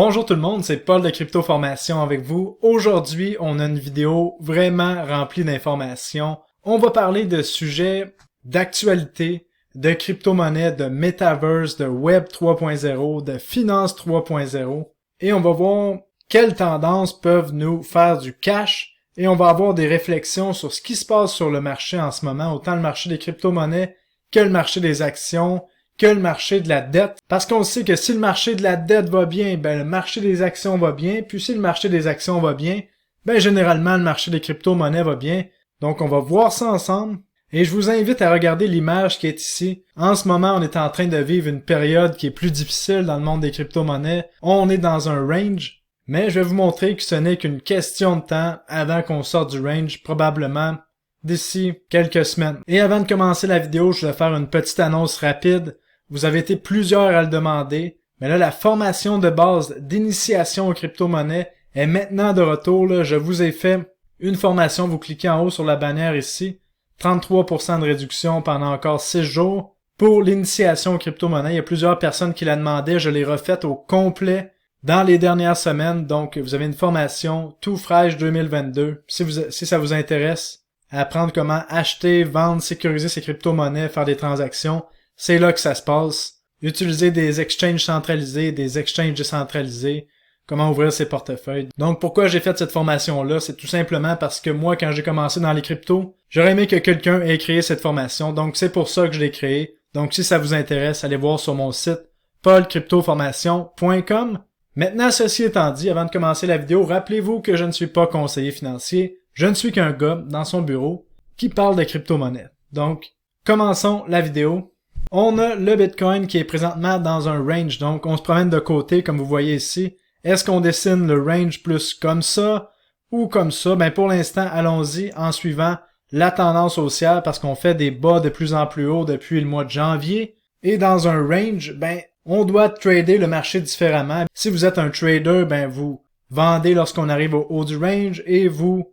Bonjour tout le monde, c'est Paul de Crypto Formation avec vous. Aujourd'hui, on a une vidéo vraiment remplie d'informations. On va parler de sujets d'actualité, de crypto-monnaie, de metaverse, de Web 3.0, de finance 3.0. Et on va voir quelles tendances peuvent nous faire du cash. Et on va avoir des réflexions sur ce qui se passe sur le marché en ce moment, autant le marché des crypto-monnaies que le marché des actions, que le marché de la dette. Parce qu'on sait que si le marché de la dette va bien, ben le marché des actions va bien. Puis si le marché des actions va bien, ben généralement le marché des crypto-monnaies va bien. Donc on va voir ça ensemble. Et je vous invite à regarder l'image qui est ici. En ce moment, on est en train de vivre une période qui est plus difficile dans le monde des crypto-monnaies. On est dans un range. Mais je vais vous montrer que ce n'est qu'une question de temps avant qu'on sorte du range, probablement d'ici quelques semaines. Et avant de commencer la vidéo, je vais faire une petite annonce rapide. Vous avez été plusieurs à le demander, mais là, la formation de base d'initiation aux crypto-monnaies est maintenant de retour. Là. Je vous ai fait une formation, vous cliquez en haut sur la bannière ici, 33% de réduction pendant encore 6 jours. Pour l'initiation aux crypto-monnaies, il y a plusieurs personnes qui la demandaient, je l'ai refaite au complet dans les dernières semaines, donc vous avez une formation tout fraîche 2022. Si ça vous intéresse, à apprendre comment acheter, vendre, sécuriser ses crypto-monnaies, faire des transactions, c'est là que ça se passe. Utiliser des exchanges centralisés, des exchanges décentralisés, comment ouvrir ses portefeuilles. Donc pourquoi j'ai fait cette formation-là, c'est tout simplement parce que moi, quand j'ai commencé dans les cryptos, j'aurais aimé que quelqu'un ait créé cette formation, donc c'est pour ça que je l'ai créée. Donc si ça vous intéresse, allez voir sur mon site paulcryptoformation.com. Maintenant, ceci étant dit, avant de commencer la vidéo, rappelez-vous que je ne suis pas conseiller financier, je ne suis qu'un gars dans son bureau qui parle de crypto-monnaie. Donc, commençons la vidéo. On a le Bitcoin qui est présentement dans un range, donc on se promène de côté comme vous voyez ici. Est-ce qu'on dessine le range plus comme ça ou comme ça? Ben pour l'instant, allons-y en suivant la tendance haussière parce qu'on fait des bas de plus en plus haut depuis le mois de janvier. Et dans un range, ben on doit trader le marché différemment. Si vous êtes un trader, ben vous vendez lorsqu'on arrive au haut du range et vous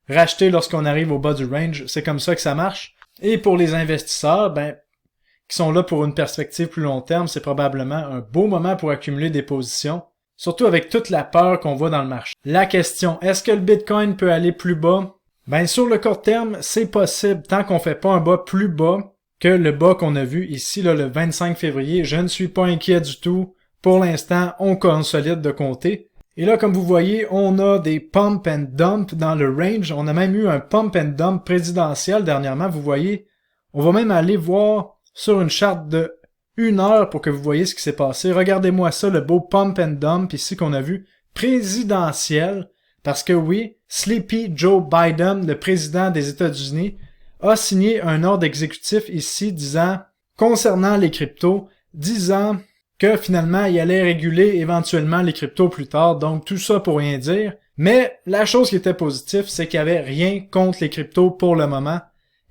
rachetez lorsqu'on arrive au bas du range. C'est comme ça que ça marche. Et pour les investisseurs, ben qui sont là pour une perspective plus long terme, c'est probablement un beau moment pour accumuler des positions, surtout avec toute la peur qu'on voit dans le marché. La question, est-ce que le Bitcoin peut aller plus bas? Ben sur le court terme, c'est possible tant qu'on fait pas un bas plus bas que le bas qu'on a vu ici là, le 25 février. Je ne suis pas inquiet du tout. Pour l'instant, on consolide de compter. Et là, comme vous voyez, on a des pump and dump dans le range. On a même eu un pump and dump présidentiel dernièrement, vous voyez. On va même aller voir sur une charte de 1 heure pour que vous voyez ce qui s'est passé. Regardez-moi ça, le beau pump and dump ici qu'on a vu, présidentiel. Parce que oui, Sleepy Joe Biden, le président des États-Unis, a signé un ordre exécutif ici disant, concernant les cryptos, disant que finalement il allait réguler éventuellement les cryptos plus tard. Donc tout ça pour rien dire. Mais la chose qui était positive, c'est qu'il n'y avait rien contre les cryptos pour le moment.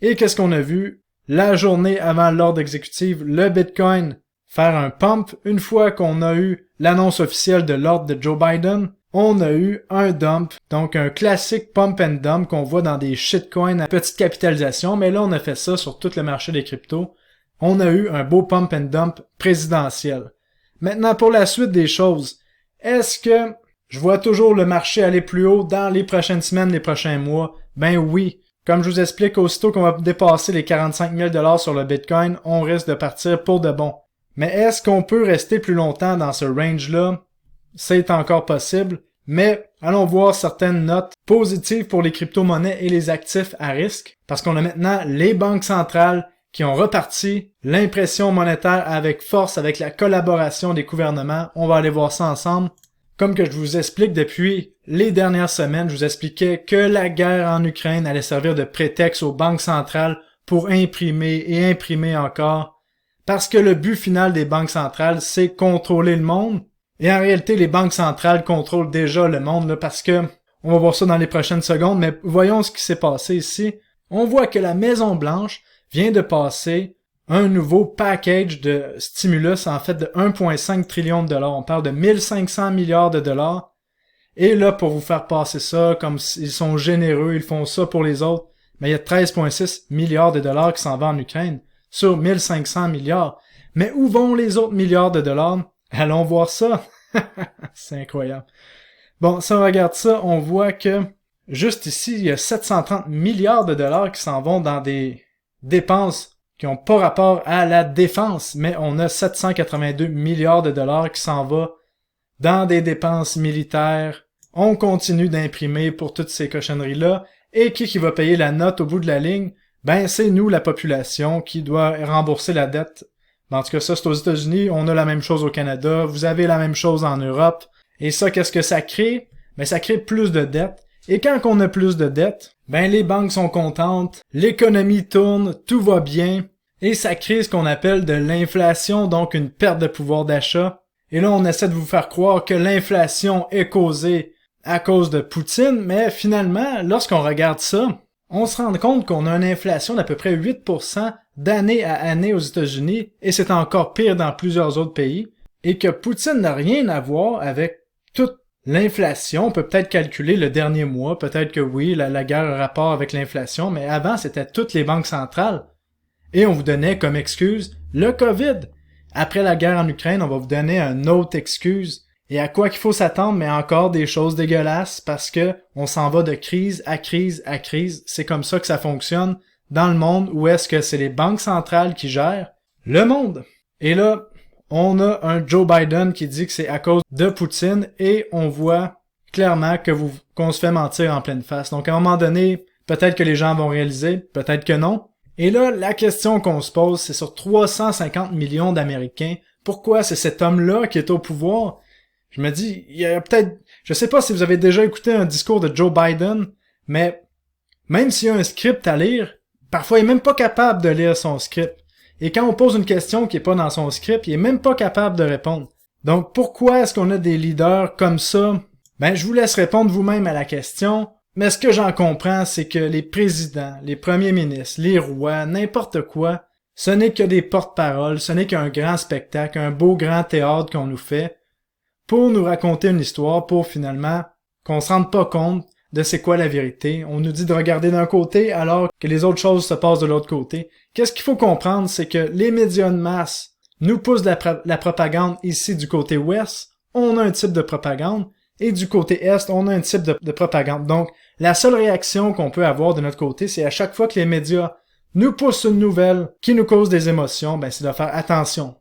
Et qu'est-ce qu'on a vu? La journée avant l'ordre exécutif, le Bitcoin faire un pump. Une fois qu'on a eu l'annonce officielle de l'ordre de Joe Biden, on a eu un dump, donc un classique pump and dump qu'on voit dans des shitcoins à petite capitalisation, mais là on a fait ça sur tout le marché des cryptos. On a eu un beau pump and dump présidentiel. Maintenant pour la suite des choses, est-ce que je vois toujours le marché aller plus haut dans les prochaines semaines, les prochains mois? Ben oui. Comme je vous explique, aussitôt qu'on va dépasser les 45 000 $ sur le Bitcoin, on risque de partir pour de bon. Mais est-ce qu'on peut rester plus longtemps dans ce range-là? C'est encore possible, mais allons voir certaines notes positives pour les crypto-monnaies et les actifs à risque, parce qu'on a maintenant les banques centrales qui ont reparti l'impression monétaire avec force, avec la collaboration des gouvernements. On va aller voir ça ensemble. Comme que je vous explique depuis les dernières semaines, je vous expliquais que la guerre en Ukraine allait servir de prétexte aux banques centrales pour imprimer et imprimer encore, parce que le but final des banques centrales, c'est contrôler le monde. Et en réalité, les banques centrales contrôlent déjà le monde, là, parce que, on va voir ça dans les prochaines secondes, mais voyons ce qui s'est passé ici. On voit que la Maison-Blanche vient de passer un nouveau package de stimulus, en fait, de 1,5 trillion de dollars. On parle de 1500 milliards de dollars. Et là, pour vous faire passer ça, comme ils sont généreux, ils font ça pour les autres, mais il y a 13,6 milliards de dollars qui s'en vont en Ukraine, sur 1500 milliards. Mais où vont les autres milliards de dollars? Allons voir ça. C'est incroyable. Bon, si on regarde ça, on voit que juste ici, il y a 730 milliards de dollars qui s'en vont dans des dépenses qui n'ont pas rapport à la défense, mais on a 782 milliards de dollars qui s'en vont dans des dépenses militaires. On continue d'imprimer pour toutes ces cochonneries-là. Et qui va payer la note au bout de la ligne? Ben, c'est nous, la population, qui doit rembourser la dette. En tout cas, ça, c'est aux États-Unis. On a la même chose au Canada. Vous avez la même chose en Europe. Et ça, qu'est-ce que ça crée? Ben, ça crée plus de dettes. Et quand on a plus de dettes, ben, les banques sont contentes, l'économie tourne, tout va bien. Et ça crée ce qu'on appelle de l'inflation, donc une perte de pouvoir d'achat. Et là, on essaie de vous faire croire que l'inflation est causée à cause de Poutine, mais finalement, lorsqu'on regarde ça, on se rend compte qu'on a une inflation d'à peu près 8% d'année à année aux États-Unis, et c'est encore pire dans plusieurs autres pays, et que Poutine n'a rien à voir avec toute l'inflation. On peut peut-être calculer le dernier mois, peut-être que oui, la guerre a rapport avec l'inflation, mais avant, c'était toutes les banques centrales. Et on vous donnait comme excuse le COVID. Après la guerre en Ukraine, on va vous donner une autre excuse. Et à quoi qu'il faut s'attendre, mais encore des choses dégueulasses, parce que on s'en va de crise à crise à crise. C'est comme ça que ça fonctionne dans le monde, où est-ce que c'est les banques centrales qui gèrent le monde. Et là, on a un Joe Biden qui dit que c'est à cause de Poutine, et on voit clairement qu'on se fait mentir en pleine face. Donc à un moment donné, peut-être que les gens vont réaliser, peut-être que non. Et là, la question qu'on se pose, c'est sur 350 millions d'Américains. Pourquoi c'est cet homme-là qui est au pouvoir? Je me dis, il y a peut-être... Je sais pas si vous avez déjà écouté un discours de Joe Biden, mais même s'il y a un script à lire, parfois il est même pas capable de lire son script. Et quand on pose une question qui est pas dans son script, il est même pas capable de répondre. Donc pourquoi est-ce qu'on a des leaders comme ça? Ben, je vous laisse répondre vous-même à la question. Mais ce que j'en comprends, c'est que les présidents, les premiers ministres, les rois, n'importe quoi, ce n'est que des porte-paroles, ce n'est qu'un grand spectacle, un beau grand théâtre qu'on nous fait pour nous raconter une histoire, pour finalement qu'on se rende pas compte de c'est quoi la vérité. On nous dit de regarder d'un côté alors que les autres choses se passent de l'autre côté. Qu'est-ce qu'il faut comprendre, c'est que les médias de masse nous poussent la propagande ici du côté ouest, on a un type de propagande, et du côté est, on a un type de propagande. Donc, la seule réaction qu'on peut avoir de notre côté, c'est à chaque fois que les médias nous poussent une nouvelle qui nous cause des émotions, ben c'est de faire attention.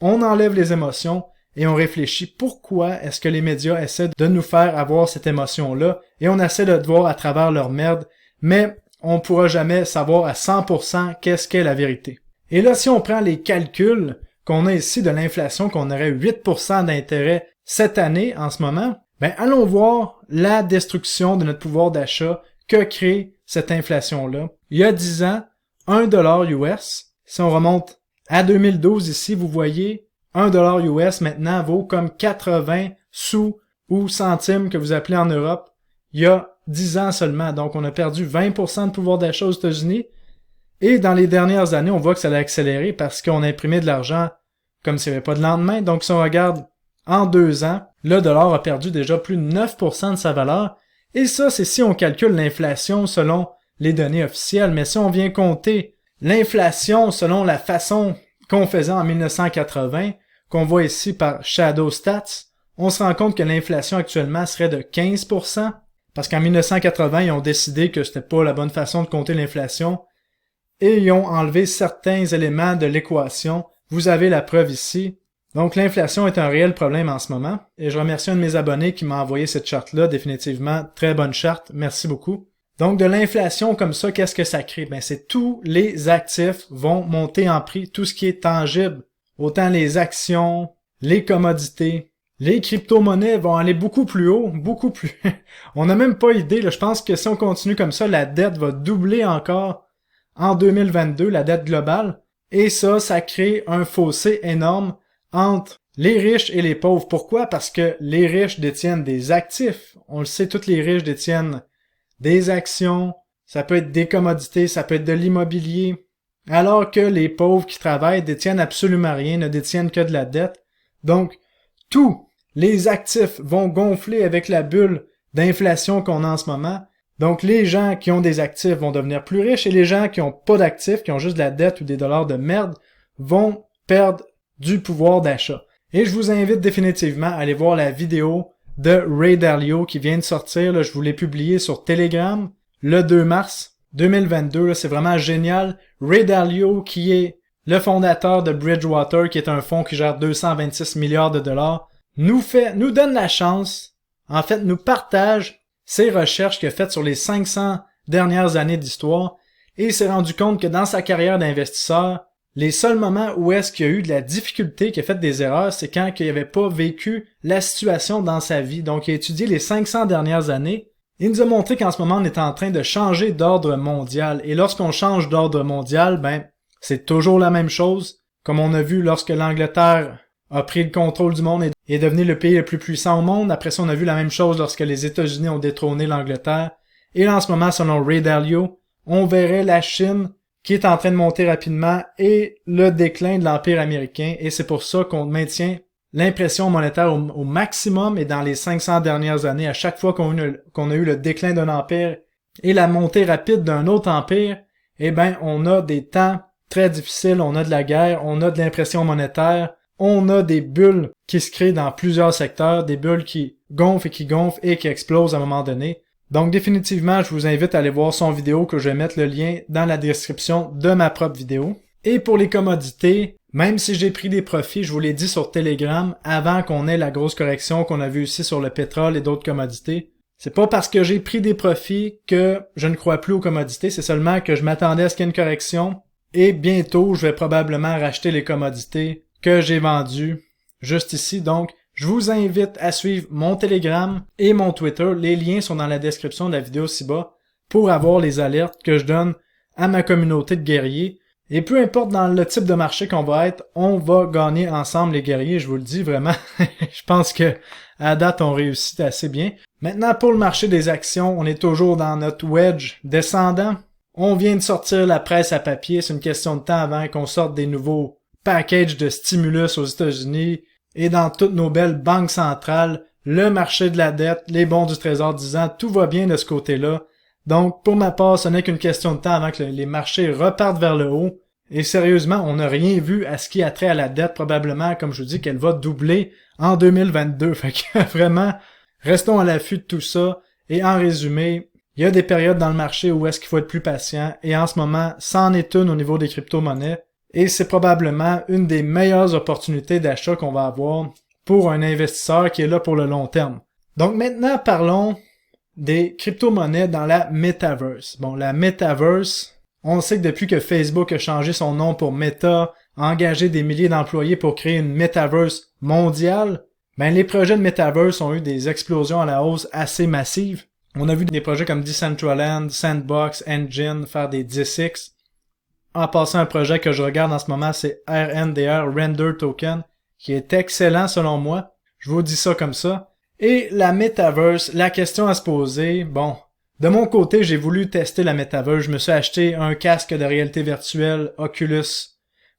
On enlève les émotions et on réfléchit pourquoi est-ce que les médias essaient de nous faire avoir cette émotion-là, et on essaie de voir à travers leur merde, mais on pourra jamais savoir à 100% qu'est-ce qu'est la vérité. Et là, si on prend les calculs qu'on a ici de l'inflation, qu'on aurait 8% d'intérêt cette année, en ce moment, ben allons voir la destruction de notre pouvoir d'achat que crée cette inflation-là. Il y a 10 ans, 1 dollar US, si on remonte à 2012 ici, vous voyez, 1 dollar US maintenant vaut comme 80 sous ou centimes que vous appelez en Europe. Il y a 10 ans seulement, donc on a perdu 20% de pouvoir d'achat aux États-Unis. Et dans les dernières années, on voit que ça a accéléré parce qu'on a imprimé de l'argent comme s'il n'y avait pas de lendemain. Donc si on regarde en 2 ans, le dollar a perdu déjà plus de 9% de sa valeur. Et ça, c'est si on calcule l'inflation selon les données officielles. Mais si on vient compter l'inflation selon la façon qu'on faisait en 1980, qu'on voit ici par Shadow Stats, on se rend compte que l'inflation actuellement serait de 15%, parce qu'en 1980, ils ont décidé que c'était pas la bonne façon de compter l'inflation, et ils ont enlevé certains éléments de l'équation. Vous avez la preuve ici. Donc l'inflation est un réel problème en ce moment, et je remercie un de mes abonnés qui m'a envoyé cette charte-là, définitivement, très bonne charte, merci beaucoup. Donc de l'inflation comme ça, qu'est-ce que ça crée? Ben c'est tous les actifs vont monter en prix, tout ce qui est tangible. Autant les actions, les commodités, les crypto-monnaies vont aller beaucoup plus haut, beaucoup plus... On n'a même pas idée, là. Je pense que si on continue comme ça, la dette va doubler encore en 2022, la dette globale. Et ça crée un fossé énorme entre les riches et les pauvres. Pourquoi? Parce que les riches détiennent des actifs. On le sait, tous les riches détiennent des actions, ça peut être des commodités, ça peut être de l'immobilier. Alors que les pauvres qui travaillent détiennent absolument rien, ne détiennent que de la dette. Donc, tous les actifs vont gonfler avec la bulle d'inflation qu'on a en ce moment. Donc, les gens qui ont des actifs vont devenir plus riches et les gens qui ont pas d'actifs, qui ont juste de la dette ou des dollars de merde, vont perdre du pouvoir d'achat. Et je vous invite définitivement à aller voir la vidéo de Ray Dalio qui vient de sortir. Là, je vous l'ai publié sur Telegram le 2 mars 2022. Là, c'est vraiment génial. Ray Dalio qui est le fondateur de Bridgewater, qui est un fonds qui gère 226 milliards de dollars, nous donne la chance, en fait, nous partage ses recherches qu'il a faites sur les 500 dernières années d'histoire et il s'est rendu compte que dans sa carrière d'investisseur, les seuls moments où est-ce qu'il y a eu de la difficulté, qu'il a fait des erreurs, c'est quand il n'avait pas vécu la situation dans sa vie. Donc, il a étudié les 500 dernières années. Il nous a montré qu'en ce moment, on est en train de changer d'ordre mondial. Et lorsqu'on change d'ordre mondial, c'est toujours la même chose. Comme on a vu lorsque l'Angleterre a pris le contrôle du monde et est devenu le pays le plus puissant au monde. Après ça, on a vu la même chose lorsque les États-Unis ont détrôné l'Angleterre. Et là, en ce moment, selon Ray Dalio, on verrait la Chine qui est en train de monter rapidement et le déclin de l'Empire américain. Et c'est pour ça qu'on maintient l'impression monétaire au maximum et dans les 500 dernières années, à chaque fois qu'on a eu le déclin d'un empire et la montée rapide d'un autre empire, on a des temps très difficiles, on a de la guerre, on a de l'impression monétaire, on a des bulles qui se créent dans plusieurs secteurs, des bulles qui gonflent et qui explosent à un moment donné. Donc définitivement, je vous invite à aller voir son vidéo que je vais mettre le lien dans la description de ma propre vidéo. Et pour les commodités, même si j'ai pris des profits, je vous l'ai dit sur Telegram, avant qu'on ait la grosse correction qu'on a vue ici sur le pétrole et d'autres commodités, c'est pas parce que j'ai pris des profits que je ne crois plus aux commodités, c'est seulement que je m'attendais à ce qu'il y ait une correction et bientôt je vais probablement racheter les commodités que j'ai vendues juste ici. Donc, je vous invite à suivre mon Telegram et mon Twitter. Les liens sont dans la description de la vidéo ci-bas pour avoir les alertes que je donne à ma communauté de guerriers. Et peu importe dans le type de marché qu'on va être, on va gagner ensemble les guerriers, je vous le dis vraiment. Je pense que à date, on réussit assez bien. Maintenant, pour le marché des actions, on est toujours dans notre wedge descendant. On vient de sortir la presse à papier, c'est une question de temps avant qu'on sorte des nouveaux packages de stimulus aux États-Unis et dans toutes nos belles banques centrales, le marché de la dette, les bons du trésor 10 ans, tout va bien de ce côté-là. Donc, pour ma part, ce n'est qu'une question de temps avant que les marchés repartent vers le haut. Et sérieusement, on n'a rien vu à ce qui a trait à la dette, probablement, comme je vous dis, qu'elle va doubler en 2022. Fait que vraiment, restons à l'affût de tout ça. Et en résumé, il y a des périodes dans le marché où est-ce qu'il faut être plus patient. Et en ce moment, c'en est une au niveau des crypto-monnaies. Et c'est probablement une des meilleures opportunités d'achat qu'on va avoir pour un investisseur qui est là pour le long terme. Donc maintenant, parlons des crypto-monnaies dans la Metaverse. Bon, la Metaverse, on sait que depuis que Facebook a changé son nom pour Meta, a engagé des milliers d'employés pour créer une Metaverse mondiale, les projets de Metaverse ont eu des explosions à la hausse assez massives. On a vu des projets comme Decentraland, Sandbox, Engine faire des 10x. En passant, un projet que je regarde en ce moment, c'est RNDR, Render Token, qui est excellent selon moi. Je vous dis ça comme ça. Et la Metaverse, la question à se poser, de mon côté, j'ai voulu tester la Metaverse. Je me suis acheté un casque de réalité virtuelle Oculus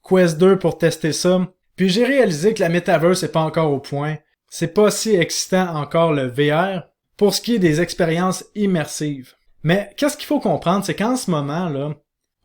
Quest 2 pour tester ça. Puis j'ai réalisé que la Metaverse n'est pas encore au point. C'est pas si excitant encore le VR pour ce qui est des expériences immersives. Mais qu'est-ce qu'il faut comprendre, c'est qu'en ce moment, là,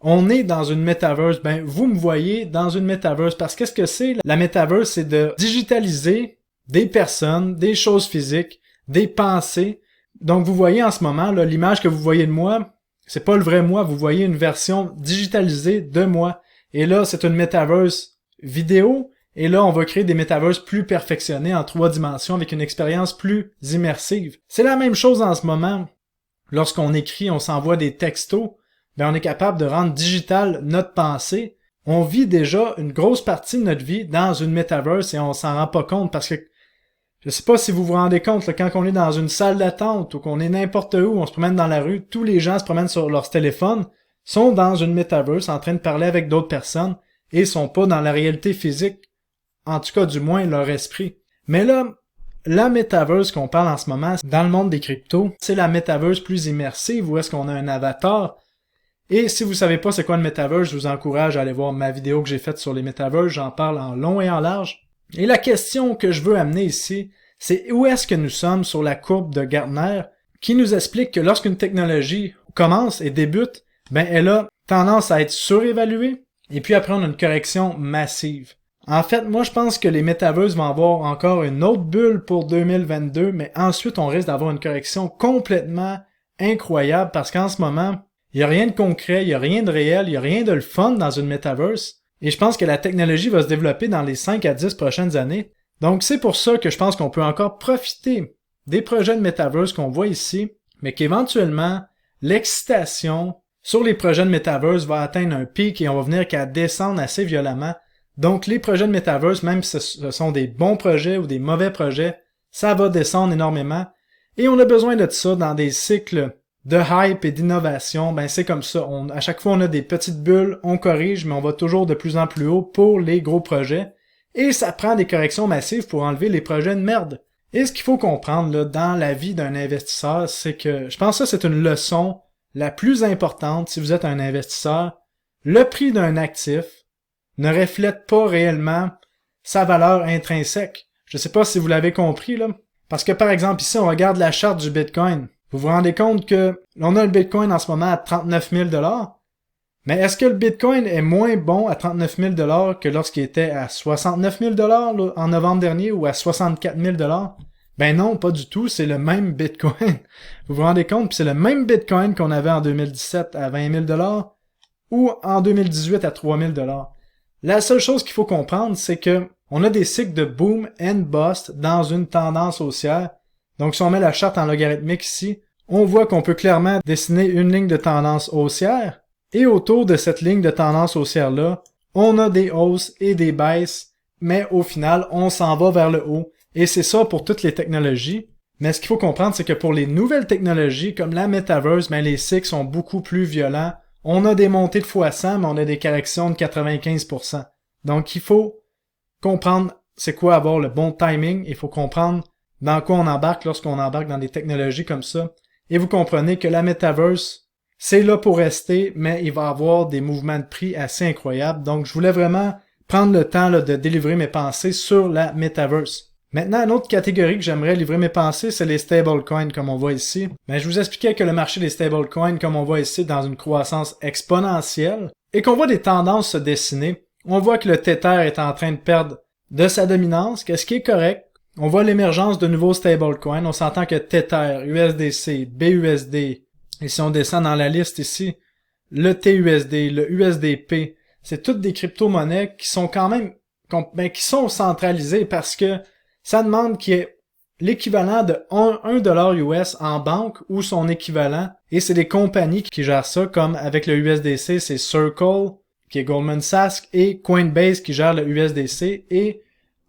on est dans une Metaverse. Vous me voyez dans une Metaverse parce qu'est-ce que c'est? La Metaverse, c'est de digitaliser des personnes, des choses physiques, des pensées. Donc, vous voyez en ce moment, là, l'image que vous voyez de moi, c'est pas le vrai moi, vous voyez une version digitalisée de moi. Et là, c'est une Metaverse vidéo. Et là, on va créer des Metaverses plus perfectionnés en 3 dimensions avec une expérience plus immersive. C'est la même chose en ce moment. Lorsqu'on écrit, on s'envoie des textos. On est capable de rendre digital notre pensée. On vit déjà une grosse partie de notre vie dans une Metaverse et on s'en rend pas compte parce que je sais pas si vous vous rendez compte, là, quand on est dans une salle d'attente ou qu'on est n'importe où, on se promène dans la rue, tous les gens se promènent sur leur téléphone, sont dans une Metaverse en train de parler avec d'autres personnes et sont pas dans la réalité physique, en tout cas du moins leur esprit. Mais là, la Metaverse qu'on parle en ce moment, dans le monde des cryptos, c'est la Metaverse plus immersive où est-ce qu'on a un avatar. Et si vous savez pas c'est quoi le Metaverse, je vous encourage à aller voir ma vidéo que j'ai faite sur les Metaverse, j'en parle en long et en large. Et la question que je veux amener ici, c'est où est-ce que nous sommes sur la courbe de Gartner, qui nous explique que lorsqu'une technologie commence et débute, elle a tendance à être surévaluée, et puis après on a une correction massive. En fait, moi je pense que les metaverses vont avoir encore une autre bulle pour 2022, mais ensuite on risque d'avoir une correction complètement incroyable parce qu'en ce moment, il n'y a rien de concret, il n'y a rien de réel, il n'y a rien de le fun dans une metaverse. Et je pense que la technologie va se développer dans les 5 à 10 prochaines années. Donc c'est pour ça que je pense qu'on peut encore profiter des projets de metaverse qu'on voit ici, mais qu'éventuellement, l'excitation sur les projets de metaverse va atteindre un pic et on va venir qu'à descendre assez violemment. Donc les projets de metaverse, même si ce sont des bons projets ou des mauvais projets, ça va descendre énormément. Et on a besoin de ça dans des cycles de hype et d'innovation. Ben c'est comme ça. À chaque fois on a des petites bulles, on corrige, mais on va toujours de plus en plus haut pour les gros projets. Et ça prend des corrections massives pour enlever les projets de merde. Et ce qu'il faut comprendre là, dans la vie d'un investisseur, c'est que je pense que ça c'est une leçon la plus importante si vous êtes un investisseur. Le prix d'un actif ne reflète pas réellement sa valeur intrinsèque. Je sais pas si vous l'avez compris là. Parce que par exemple ici on regarde la charte du Bitcoin. Vous vous rendez compte que on a le Bitcoin en ce moment à 39 000 $. Mais est-ce que le Bitcoin est moins bon à 39 000 $ que lorsqu'il était à 69 000 $ là, en novembre dernier ou à 64 000 $? Ben non, pas du tout, c'est le même Bitcoin. Vous vous rendez compte? Puis c'est le même Bitcoin qu'on avait en 2017 à 20 000 $ ou en 2018 à 3 000 $. La seule chose qu'il faut comprendre, c'est que on a des cycles de boom and bust dans une tendance haussière. Donc si on met la charte en logarithmique ici, on voit qu'on peut clairement dessiner une ligne de tendance haussière. Et autour de cette ligne de tendance haussière-là, on a des hausses et des baisses, mais au final, on s'en va vers le haut. Et c'est ça pour toutes les technologies. Mais ce qu'il faut comprendre, c'est que pour les nouvelles technologies, comme la Metaverse, ben les cycles sont beaucoup plus violents. On a des montées de x100, mais on a des corrections de 95%. Donc il faut comprendre c'est quoi avoir le bon timing. Il faut comprendre dans quoi on embarque lorsqu'on embarque dans des technologies comme ça. Et vous comprenez que la Metaverse, c'est là pour rester, mais il va y avoir des mouvements de prix assez incroyables. Donc, je voulais vraiment prendre le temps là, de délivrer mes pensées sur la Metaverse. Maintenant, une autre catégorie que j'aimerais livrer mes pensées, c'est les stablecoins, comme on voit ici. Mais je vous expliquais que le marché des stablecoins, comme on voit ici, dans une croissance exponentielle, et qu'on voit des tendances se dessiner. On voit que le Tether est en train de perdre de sa dominance, qu'est-ce qui est correct. On voit l'émergence de nouveaux stablecoins. On s'entend que Tether, USDC, BUSD, et si on descend dans la liste ici, le TUSD, le USDP, c'est toutes des crypto-monnaies qui sont quand même, qui sont centralisées parce que ça demande qu'il y ait l'équivalent de 1 dollar US en banque ou son équivalent, et c'est des compagnies qui gèrent ça, comme avec le USDC, c'est Circle, qui est Goldman Sachs, et Coinbase qui gère le USDC, et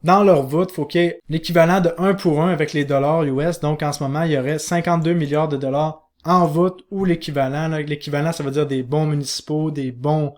dans leur voûte, il faut qu'il y ait l'équivalent de 1 pour 1 avec les dollars US, donc en ce moment, il y aurait 52 milliards de dollars en voûte ou l'équivalent. L'équivalent, ça veut dire des bons municipaux, des bons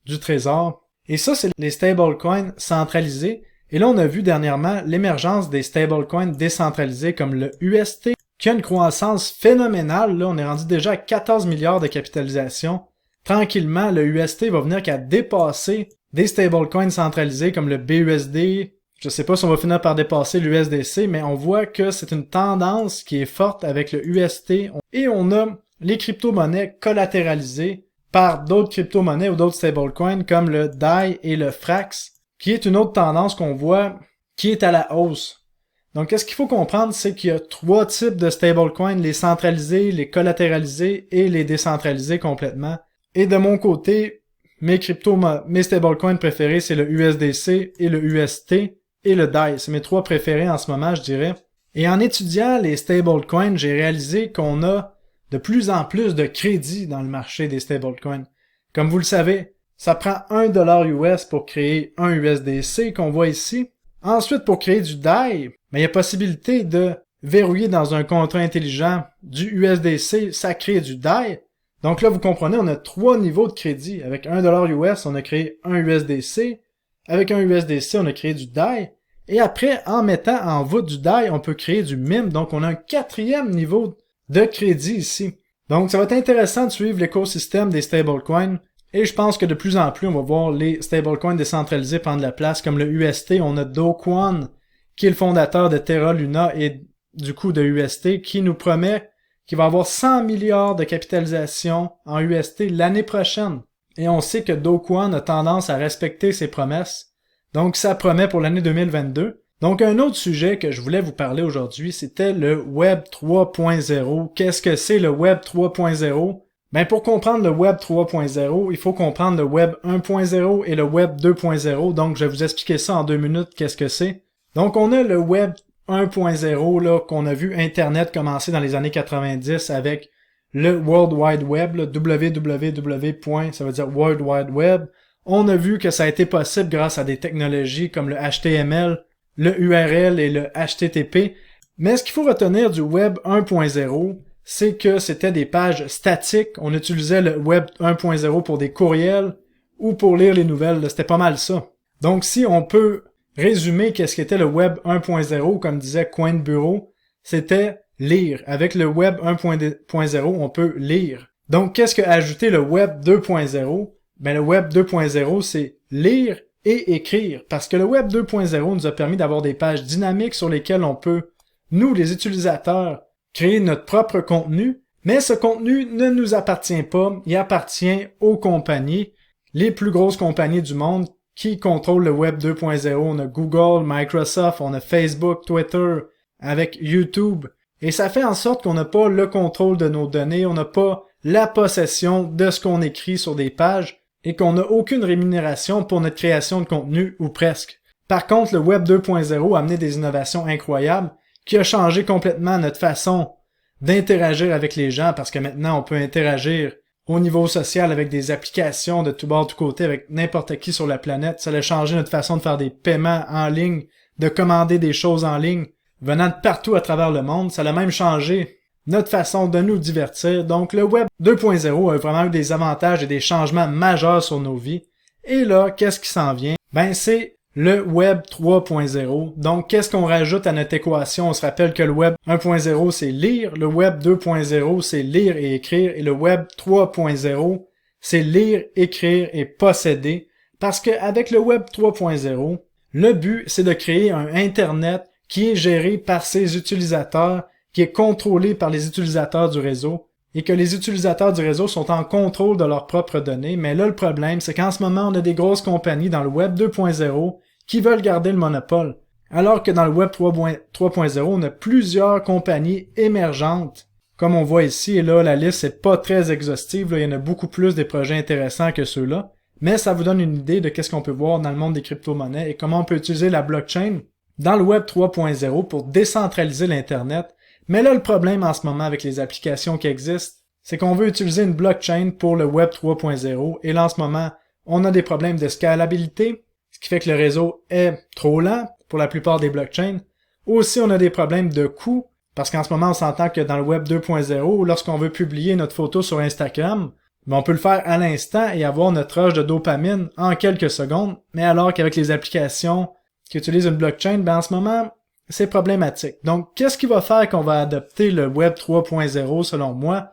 du trésor. Et ça, c'est les stablecoins centralisés. Et là, on a vu dernièrement l'émergence des stablecoins décentralisés comme le UST, qui a une croissance phénoménale. Là, on est rendu déjà à 14 milliards de capitalisation. Tranquillement, le UST va venir qu'à dépasser des stablecoins centralisés comme le BUSD. Je sais pas si on va finir par dépasser l'USDC, mais on voit que c'est une tendance qui est forte avec le UST. Et on a les crypto-monnaies collatéralisées par d'autres crypto-monnaies ou d'autres stablecoins comme le DAI et le FRAX, qui est une autre tendance qu'on voit qui est à la hausse. Donc, qu'est-ce qu'il faut comprendre, c'est qu'il y a 3 types de stablecoins, les centralisés, les collatéralisés et les décentralisés complètement. Et de mon côté, mes stablecoins préférés, c'est le USDC et le UST. Et le DAI, c'est mes 3 préférés en ce moment, je dirais. Et en étudiant les stablecoins, j'ai réalisé qu'on a de plus en plus de crédit dans le marché des stablecoins. Comme vous le savez, ça prend 1 dollar US pour créer un USDC qu'on voit ici. Ensuite, pour créer du DAI, il y a possibilité de verrouiller dans un contrat intelligent du USDC, ça crée du DAI. Donc là, vous comprenez, on a 3 niveaux de crédit. Avec 1 dollar US, on a créé un USDC. Avec un USDC, on a créé du DAI. Et après, en mettant en voûte du DAI, on peut créer du MIM. Donc, on a un 4e niveau de crédit ici. Donc, ça va être intéressant de suivre l'écosystème des stablecoins. Et je pense que de plus en plus, on va voir les stablecoins décentralisés prendre la place. Comme le UST, on a Do Kwon, qui est le fondateur de Terra Luna et du coup de UST, qui nous promet qu'il va avoir 100 milliards de capitalisation en UST l'année prochaine. Et on sait que Do Kwon a tendance à respecter ses promesses. Donc ça promet pour l'année 2022. Donc un autre sujet que je voulais vous parler aujourd'hui, c'était le Web 3.0. Qu'est-ce que c'est le Web 3.0? Ben pour comprendre le Web 3.0, il faut comprendre le Web 1.0 et le Web 2.0. Donc je vais vous expliquer ça en 2 minutes, qu'est-ce que c'est. Donc on a le Web 1.0 là qu'on a vu Internet commencer dans les années 90 avec le World Wide Web, le www. Ça veut dire World Wide Web. On a vu que ça a été possible grâce à des technologies comme le HTML, le URL et le HTTP. Mais ce qu'il faut retenir du Web 1.0, c'est que c'était des pages statiques. On utilisait le Web 1.0 pour des courriels ou pour lire les nouvelles. C'était pas mal ça. Donc si on peut résumer qu'est-ce qu'était le Web 1.0, comme disait Coin de Bureau, c'était lire. Avec le Web 1.0, on peut lire. Donc qu'est-ce que ajouter le Web 2.0? Ben le Web 2.0, c'est lire et écrire. Parce que le Web 2.0 nous a permis d'avoir des pages dynamiques sur lesquelles on peut, nous les utilisateurs, créer notre propre contenu, mais ce contenu ne nous appartient pas, il appartient aux compagnies, les plus grosses compagnies du monde qui contrôlent le Web 2.0. On a Google, Microsoft, on a Facebook, Twitter, avec YouTube, et ça fait en sorte qu'on n'a pas le contrôle de nos données, on n'a pas la possession de ce qu'on écrit sur des pages, et qu'on n'a aucune rémunération pour notre création de contenu, ou presque. Par contre, le Web 2.0 a amené des innovations incroyables, qui a changé complètement notre façon d'interagir avec les gens, parce que maintenant on peut interagir au niveau social avec des applications de tout bord, tout côté, avec n'importe qui sur la planète. Ça a changé notre façon de faire des paiements en ligne, de commander des choses en ligne, venant de partout à travers le monde. Ça a même changé notre façon de nous divertir. Donc le Web 2.0 a vraiment eu des avantages et des changements majeurs sur nos vies. Et là, qu'est-ce qui s'en vient? Ben c'est le Web 3.0. Donc, qu'est-ce qu'on rajoute à notre équation? On se rappelle que le Web 1.0, c'est lire. Le Web 2.0, c'est lire et écrire. Et le Web 3.0, c'est lire, écrire et posséder. Parce qu'avec le Web 3.0, le but, c'est de créer un Internet qui est géré par ses utilisateurs, qui est contrôlé par les utilisateurs du réseau, et que les utilisateurs du réseau sont en contrôle de leurs propres données. Mais là, le problème, c'est qu'en ce moment, on a des grosses compagnies dans le Web 2.0 qui veulent garder le monopole. Alors que dans le Web 3.0, on a plusieurs compagnies émergentes. Comme on voit ici, et là, la liste n'est pas très exhaustive, là, il y en a beaucoup plus des projets intéressants que ceux-là. Mais ça vous donne une idée de qu'est-ce qu'on peut voir dans le monde des crypto-monnaies et comment on peut utiliser la blockchain dans le Web 3.0 pour décentraliser l'Internet. Mais là, le problème en ce moment avec les applications qui existent, c'est qu'on veut utiliser une blockchain pour le Web 3.0 et là, en ce moment, on a des problèmes de scalabilité, ce qui fait que le réseau est trop lent pour la plupart des blockchains. Aussi, on a des problèmes de coût, parce qu'en ce moment, on s'entend que dans le Web 2.0, lorsqu'on veut publier notre photo sur Instagram, on peut le faire à l'instant et avoir notre rush de dopamine en quelques secondes, mais alors qu'avec les applications qui utilisent une blockchain, en ce moment, c'est problématique. Donc, qu'est-ce qui va faire qu'on va adopter le Web 3.0 selon moi?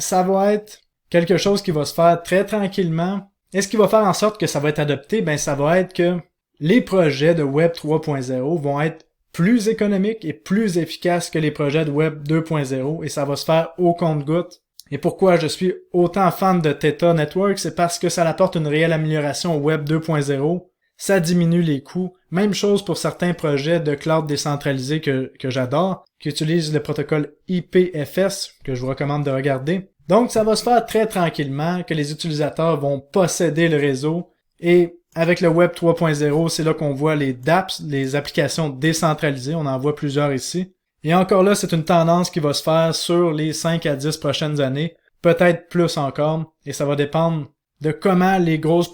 Ça va être quelque chose qui va se faire très tranquillement. Et ce qui va faire en sorte que ça va être adopté, ça va être que les projets de Web 3.0 vont être plus économiques et plus efficaces que les projets de Web 2.0 et ça va se faire au compte-gouttes. Et pourquoi je suis autant fan de Theta Network, c'est parce que ça apporte une réelle amélioration au Web 2.0. Ça diminue les coûts. Même chose pour certains projets de cloud décentralisé que j'adore, qui utilisent le protocole IPFS, que je vous recommande de regarder. Donc, ça va se faire très tranquillement, que les utilisateurs vont posséder le réseau. Et avec le Web 3.0, c'est là qu'on voit les dApps, les applications décentralisées. On en voit plusieurs ici. Et encore là, c'est une tendance qui va se faire sur les 5 à 10 prochaines années. Peut-être plus encore. Et ça va dépendre de comment les grosses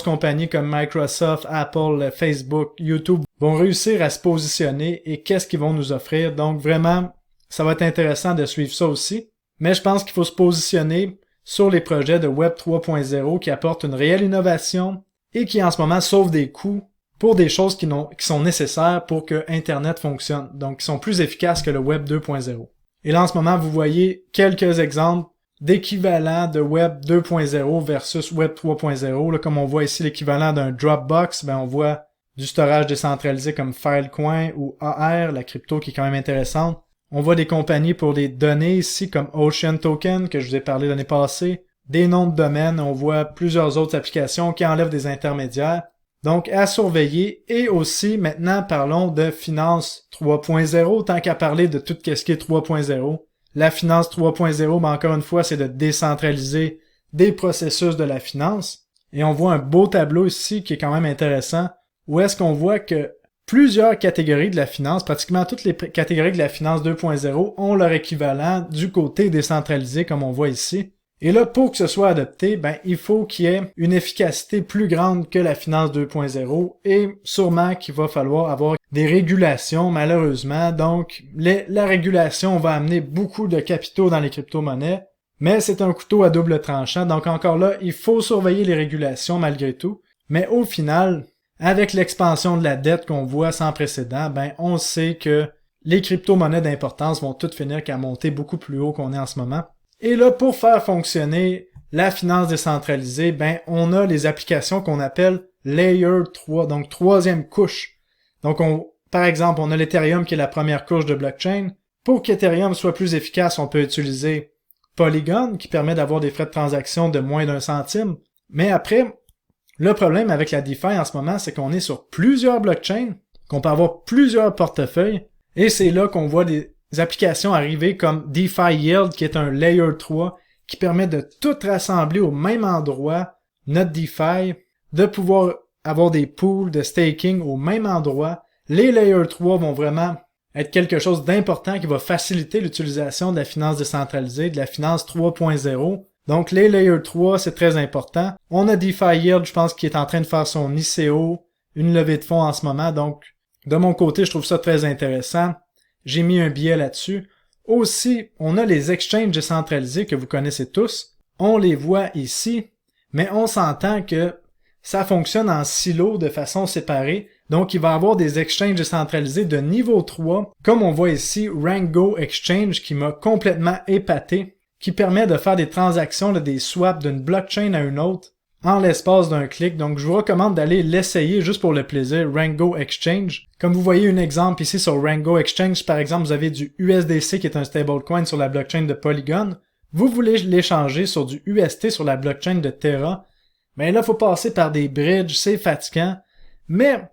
compagnies comme Microsoft, Apple, Facebook, YouTube vont réussir à se positionner et qu'est-ce qu'ils vont nous offrir. Donc vraiment, ça va être intéressant de suivre ça aussi. Mais je pense qu'il faut se positionner sur les projets de Web 3.0 qui apportent une réelle innovation et qui en ce moment sauvent des coûts pour des choses qui sont nécessaires pour que Internet fonctionne. Donc qui sont plus efficaces que le Web 2.0. Et là en ce moment, vous voyez quelques exemples d'équivalent de Web 2.0 versus Web 3.0. Là, comme on voit ici l'équivalent d'un Dropbox, on voit du storage décentralisé comme Filecoin ou AR, la crypto qui est quand même intéressante. On voit des compagnies pour des données ici comme Ocean Token que je vous ai parlé l'année passée, des noms de domaine, on voit plusieurs autres applications qui enlèvent des intermédiaires. Donc, à surveiller. Et aussi, maintenant, parlons de finance 3.0, tant qu'à parler de tout ce qui est 3.0. La finance 3.0, mais encore une fois, c'est de décentraliser des processus de la finance. Et on voit un beau tableau ici qui est quand même intéressant, où est-ce qu'on voit que plusieurs catégories de la finance, pratiquement toutes les catégories de la finance 2.0 ont leur équivalent du côté décentralisé, comme on voit ici. Et là, pour que ce soit adopté, il faut qu'il y ait une efficacité plus grande que la finance 2.0 et sûrement qu'il va falloir avoir des régulations, malheureusement. Donc, la régulation va amener beaucoup de capitaux dans les crypto-monnaies, mais c'est un couteau à double tranchant. Donc, encore là, il faut surveiller les régulations malgré tout. Mais au final, avec l'expansion de la dette qu'on voit sans précédent, on sait que les crypto-monnaies d'importance vont toutes finir qu'à monter beaucoup plus haut qu'on est en ce moment. Et là, pour faire fonctionner la finance décentralisée, on a les applications qu'on appelle Layer 3, donc troisième couche. Donc, par exemple, on a l'Ethereum qui est la première couche de blockchain. Pour qu'Ethereum soit plus efficace, on peut utiliser Polygon, qui permet d'avoir des frais de transaction de moins d'1 centime. Mais après, le problème avec la DeFi en ce moment, c'est qu'on est sur plusieurs blockchains, qu'on peut avoir plusieurs portefeuilles, et c'est là qu'on voit des applications arriver comme DeFi Yield, qui est un Layer 3, qui permet de tout rassembler au même endroit, notre DeFi, de pouvoir avoir des pools de staking au même endroit. Les Layer 3 vont vraiment être quelque chose d'important qui va faciliter l'utilisation de la finance décentralisée, de la finance 3.0. Donc les Layer 3, c'est très important. On a DeFi Yield, je pense, qui est en train de faire son ICO, une levée de fonds en ce moment. Donc, de mon côté, je trouve ça très intéressant. J'ai mis un billet là-dessus. Aussi, on a les exchanges décentralisés que vous connaissez tous. On les voit ici, mais on s'entend que ça fonctionne en silos de façon séparée. Donc, il va y avoir des exchanges décentralisés de niveau 3, comme on voit ici, Rango Exchange, qui m'a complètement épaté, qui permet de faire des transactions, des swaps d'une blockchain à une autre en l'espace d'un clic. Donc, je vous recommande d'aller l'essayer juste pour le plaisir, Rango Exchange. Comme vous voyez un exemple ici sur Rango Exchange, par exemple, vous avez du USDC qui est un stablecoin sur la blockchain de Polygon. Vous voulez l'échanger sur du UST sur la blockchain de Terra. Mais là, il faut passer par des bridges, c'est fatigant. Mais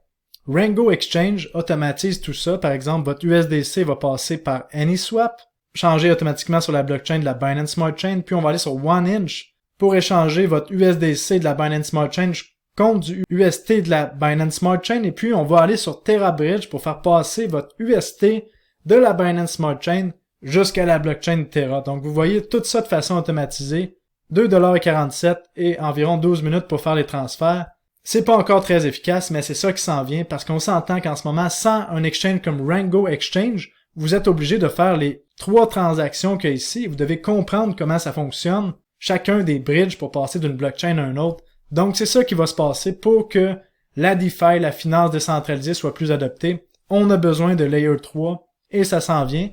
Rango Exchange automatise tout ça. Par exemple, votre USDC va passer par AnySwap, changer automatiquement sur la blockchain de la Binance Smart Chain, puis on va aller sur OneInch pour échanger votre USDC de la Binance Smart Chain contre du UST de la Binance Smart Chain, et puis on va aller sur TerraBridge pour faire passer votre UST de la Binance Smart Chain jusqu'à la blockchain de Terra. Donc vous voyez tout ça de façon automatisée, 2,47$ et environ 12 minutes pour faire les transferts. C'est pas encore très efficace, mais c'est ça qui s'en vient, parce qu'on s'entend qu'en ce moment, sans un exchange comme Rango Exchange, vous êtes obligé de faire les 3 transactions qu'il y a ici. Vous devez comprendre comment ça fonctionne, chacun des bridges pour passer d'une blockchain à une autre. Donc c'est ça qui va se passer pour que la DeFi, la finance décentralisée, soit plus adoptée. On a besoin de Layer 3 et ça s'en vient.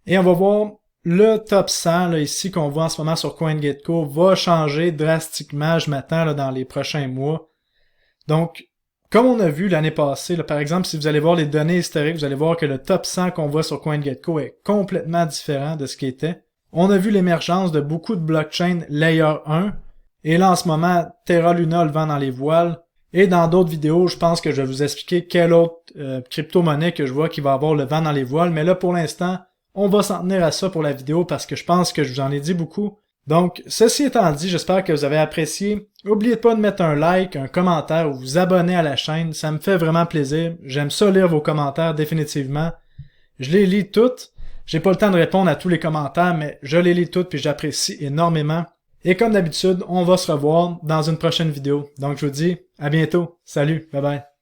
Et on va voir le top 100 là, ici qu'on voit en ce moment sur CoinGecko va changer drastiquement, je m'attends dans les prochains mois. Donc, comme on a vu l'année passée, là, par exemple, si vous allez voir les données historiques, vous allez voir que le top 100 qu'on voit sur CoinGecko est complètement différent de ce qui était. On a vu l'émergence de beaucoup de blockchains Layer 1, et là en ce moment, Terra Luna le vend dans les voiles, et dans d'autres vidéos, je pense que je vais vous expliquer quelle autre crypto-monnaie que je vois qui va avoir le vent dans les voiles, mais là pour l'instant, on va s'en tenir à ça pour la vidéo parce que je pense que je vous en ai dit beaucoup. Donc, ceci étant dit, j'espère que vous avez apprécié. N'oubliez pas de mettre un like, un commentaire ou vous abonner à la chaîne, ça me fait vraiment plaisir. J'aime ça lire vos commentaires définitivement. Je les lis toutes. J'ai pas le temps de répondre à tous les commentaires, mais je les lis toutes puis j'apprécie énormément. Et comme d'habitude, on va se revoir dans une prochaine vidéo. Donc je vous dis à bientôt. Salut, bye bye.